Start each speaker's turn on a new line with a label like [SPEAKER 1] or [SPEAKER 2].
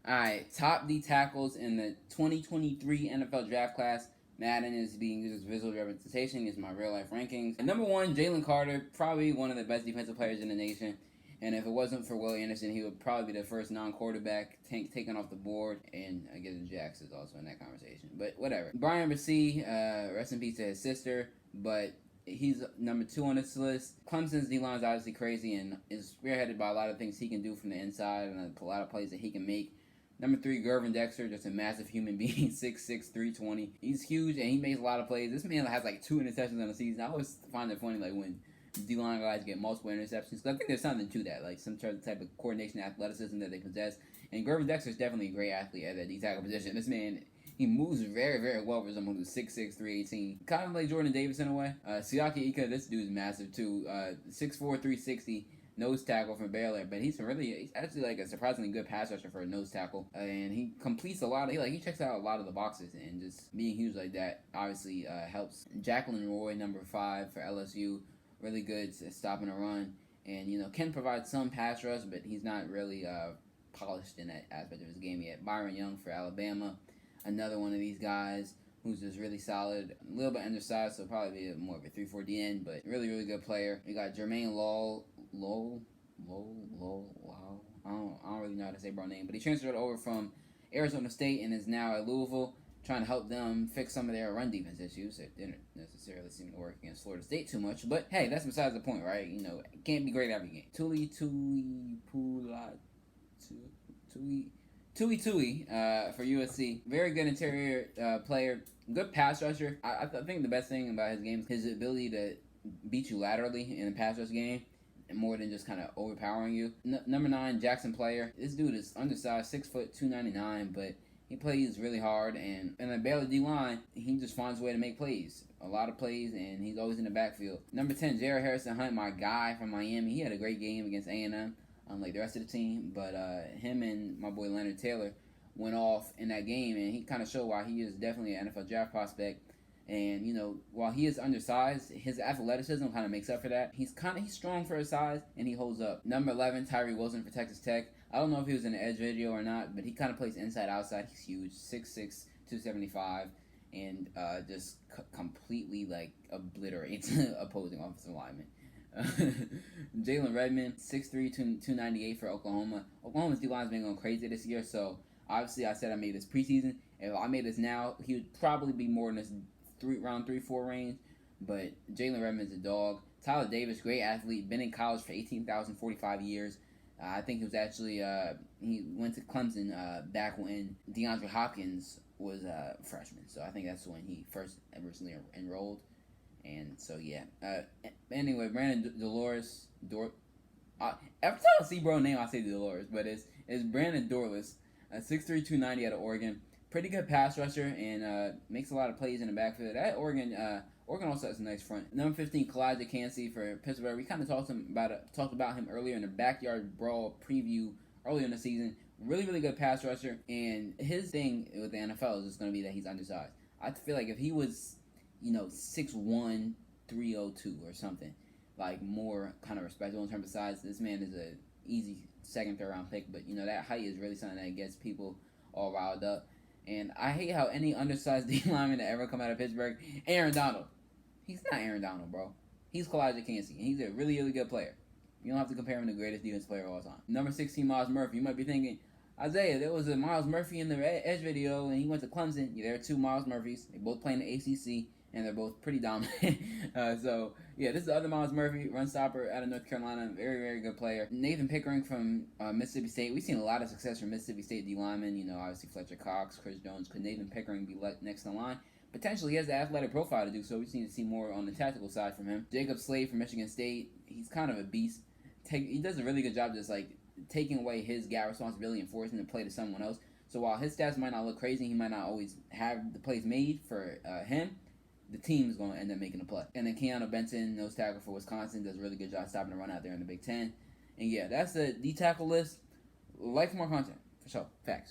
[SPEAKER 1] Alright, top D tackles in the 2023 NFL draft class. Madden is being used as visual representation. Is my real life rankings. And number one, Jalen Carter, probably one of the best defensive players in the nation. And if it wasn't for Will Anderson, he would probably be the first non-quarterback taken off the board. And I guess Jax is also in that conversation. But whatever. Brian Brissy, rest in peace to his sister. But he's number 2 on this list. Clemson's D-line is obviously crazy and is spearheaded by a lot of things he can do from the inside and a lot of plays that he can make. Number 3, Gervin Dexter, just a massive human being, 6'6", 320. He's huge and he makes a lot of plays. This man has like 2 interceptions on the season. I always find it funny like when D-line guys get multiple interceptions. Because I think there's something to that, like some type of coordination, athleticism that they possess. And Gervin Dexter is definitely a great athlete at that D-tackle position. This man, he moves very, very well for someone who's 6'6", 318. Kind of like Jordan Davis in a way. Siaki Ika, this dude's massive too. 6'4", 360. Nose tackle from Baylor, but he's actually like a surprisingly good pass rusher for a nose tackle, and he completes a lot of he checks out a lot of the boxes, and just being huge like that obviously helps. Jacqueline Roy, number 5 for LSU, really good at stopping a run, and can provide some pass rush, but he's not really polished in that aspect of his game yet. Byron Young for Alabama, another one of these guys who's just really solid, a little bit undersized, so probably be more of a 3-4 DN, but really, really good player. We got Jermaine Lowell. I don't really know how to say bro name, but he transferred over from Arizona State and is now at Louisville, trying to help them fix some of their run defense issues. It didn't necessarily seem to work against Florida State too much, but hey, that's besides the point, right? It can't be great every game. Tui for USC. Very good interior player. Good pass rusher. I think the best thing about his game is his ability to beat you laterally in a pass rush game, more than just kind of overpowering you. Number 9, Jackson Player. This dude is undersized, 6', 299, but he plays really hard, and in the Baylor D-line, he just finds a way to make plays. A lot of plays, and he's always in the backfield. Number 10, Jared Harrison Hunt, my guy from Miami. He had a great game against A&M, unlike the rest of the team, but him and my boy Leonard Taylor went off in that game, and he kind of showed why he is definitely an NFL draft prospect. And while he is undersized, his athleticism kind of makes up for that. He's strong for his size, and he holds up. Number 11, Tyree Wilson for Texas Tech. I don't know if he was in the edge video or not, but he kind of plays inside outside. He's huge, 6'6", 275, and just completely obliterates opposing offensive linemen. Jalen Redmond, 6'3", 298 for Oklahoma. Oklahoma's D-line's been going crazy this year, so obviously I said I made this preseason. If I made this now, he would probably be more in this round 3-4 range, but Jalen Redmond's a dog. Tyler Davis, great athlete, been in college for 18,045 years. I think he was actually he went to Clemson back when DeAndre Hopkins was a freshman, so I think that's when he first originally enrolled. And so yeah. Anyway, Brandon Dolores every time I see bro name I say Dolores, but it's Brandon Dorless, 6'3", 290 out of Oregon. Pretty good pass rusher and makes a lot of plays in the backfield. That Oregon also has a nice front. Number 15, Kalijah Cansey for Pittsburgh. We kind of talked about him earlier in the Backyard Brawl preview earlier in the season. Really, really good pass rusher. And his thing with the NFL is just going to be that he's undersized. I feel like if he was, 6'1", 302 or something, like more kind of respectable in terms of size, this man is a easy second, third round pick. But that height is really something that gets people all riled up. And I hate how any undersized D lineman that ever come out of Pittsburgh, Aaron Donald. He's not Aaron Donald, bro. He's Kalijah Cansey, and he's a really, really good player. You don't have to compare him to the greatest defense player of all time. Number 16, Miles Murphy. You might be thinking, Isaiah, there was a Miles Murphy in the Edge video, and he went to Clemson. Yeah, there are 2 Miles Murphys. They both play in the ACC, and they're both pretty dominant. So, yeah, this is the other Miles Murphy, run stopper out of North Carolina. Very, very good player. Nathan Pickering from Mississippi State. We've seen a lot of success from Mississippi State D linemen. Obviously Fletcher Cox, Chris Jones. Could Nathan Pickering be next in the line? Potentially, he has the athletic profile to do so. We just need to see more on the tactical side from him. Jacob Slade from Michigan State. He's kind of a beast. He does a really good job just taking away his gap responsibility and forcing the play to someone else. So while his stats might not look crazy, he might not always have the plays made for him, the team is going to end up making a play. And then Keanu Benson, nose tackle for Wisconsin, does a really good job stopping the run out there in the Big Ten. And yeah, that's the D tackle list. Like for more content, for sure. Facts.